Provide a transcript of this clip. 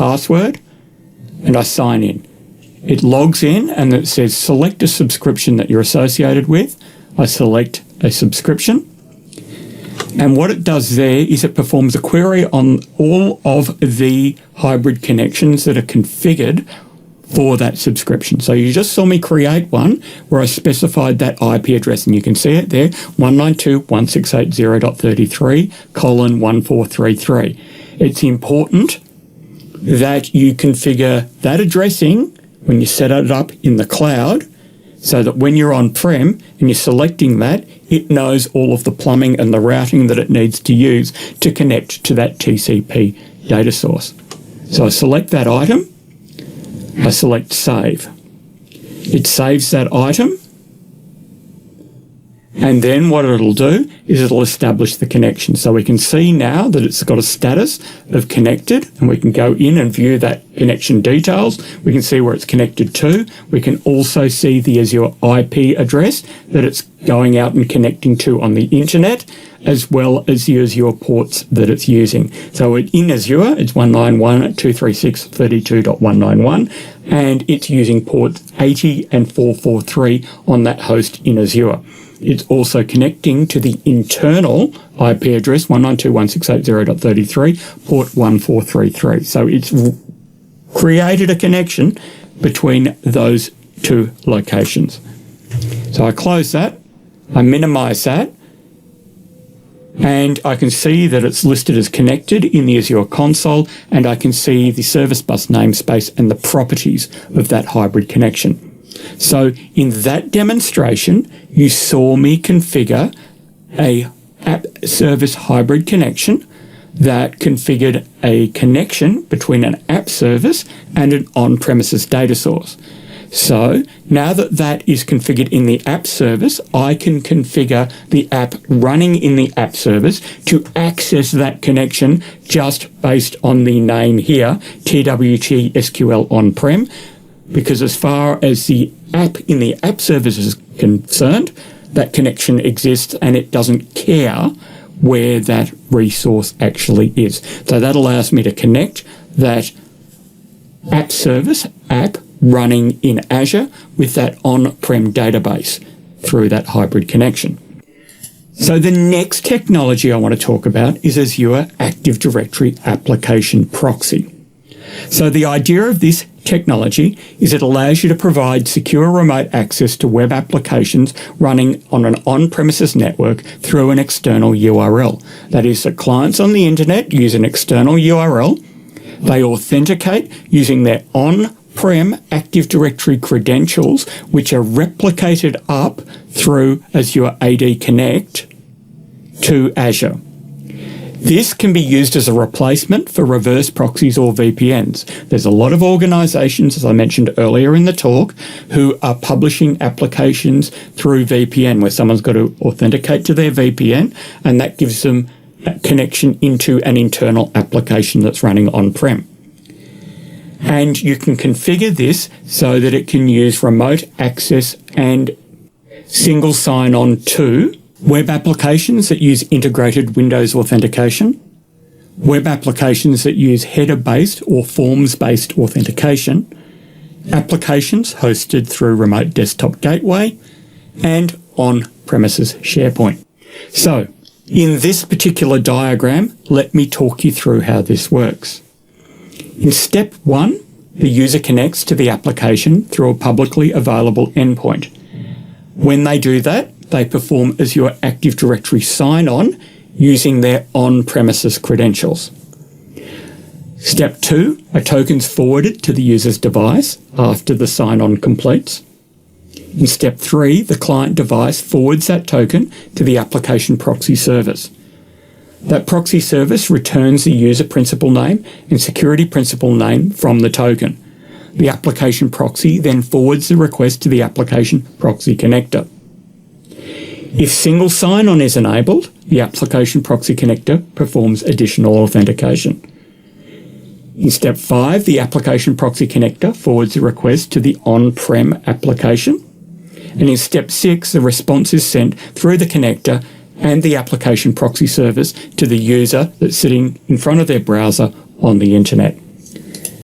password, and I sign in. It logs in and it says select a subscription that you're associated with. I select a subscription. And what it does there is it performs a query on all of the hybrid connections that are configured for that subscription. So you just saw me create one where I specified that IP address, and you can see it there, 192.168.0.33:1433. It's important that you configure that addressing when you set it up in the cloud, so that when you're on-prem and you're selecting that, it knows all of the plumbing and the routing that it needs to use to connect to that TCP data source. So I select that item, I select Save. It saves that item, and then what it'll do is it'll establish the connection. So we can see now that it's got a status of connected, and we can go in and view that connection details. We can see where it's connected to. We can also see the Azure IP address that it's going out and connecting to on the internet, as well as the Azure ports that it's using. So in Azure, it's 191.236.32.191, and it's using ports 80 and 443 on that host in Azure. It's also connecting to the internal IP address, 192.168.0.33, port 1433. So it's created a connection between those two locations. So I close that, I minimize that, and I can see that it's listed as connected in the Azure console, and I can see the service bus namespace and the properties of that hybrid connection. So in that demonstration, you saw me configure a app service hybrid connection that configured a connection between an app service and an on-premises data source. So now that that is configured in the app service, I can configure the app running in the app service to access that connection just based on the name here, TWT SQL on-prem, because as far as the app in the app service is concerned, that connection exists and it doesn't care where that resource actually is. So that allows me to connect that app service, app running in Azure, with that on-prem database through that hybrid connection. So the next technology I want to talk about is Azure Active Directory Application Proxy. So the idea of this technology is it allows you to provide secure remote access to web applications running on an on-premises network through an external URL. That is, that clients on the internet use an external URL. They authenticate using their on-prem Active Directory credentials, which are replicated up through Azure AD Connect to Azure. This can be used as a replacement for reverse proxies or VPNs. There's a lot of organizations, as I mentioned earlier in the talk, who are publishing applications through VPN, where someone's got to authenticate to their VPN, and that gives them a connection into an internal application that's running on-prem. And you can configure this so that it can use remote access and single sign-on to web applications that use integrated Windows authentication, web applications that use header-based or forms-based authentication, applications hosted through Remote Desktop Gateway, and on-premises SharePoint. So, in this particular diagram, let me talk you through how this works. In step 1, the user connects to the application through a publicly available endpoint. When they do that, they perform Azure Active Directory sign-on using their on-premises credentials. Step 2, a token's forwarded to the user's device after the sign-on completes. In step 3, the client device forwards that token to the application proxy service. That proxy service returns the user principal name and security principal name from the token. The application proxy then forwards the request to the application proxy connector. If single sign-on is enabled, the application proxy connector performs additional authentication. In step 5, the application proxy connector forwards the request to the on-prem application. And in step 6, the response is sent through the connector and the application proxy service to the user that's sitting in front of their browser on the internet.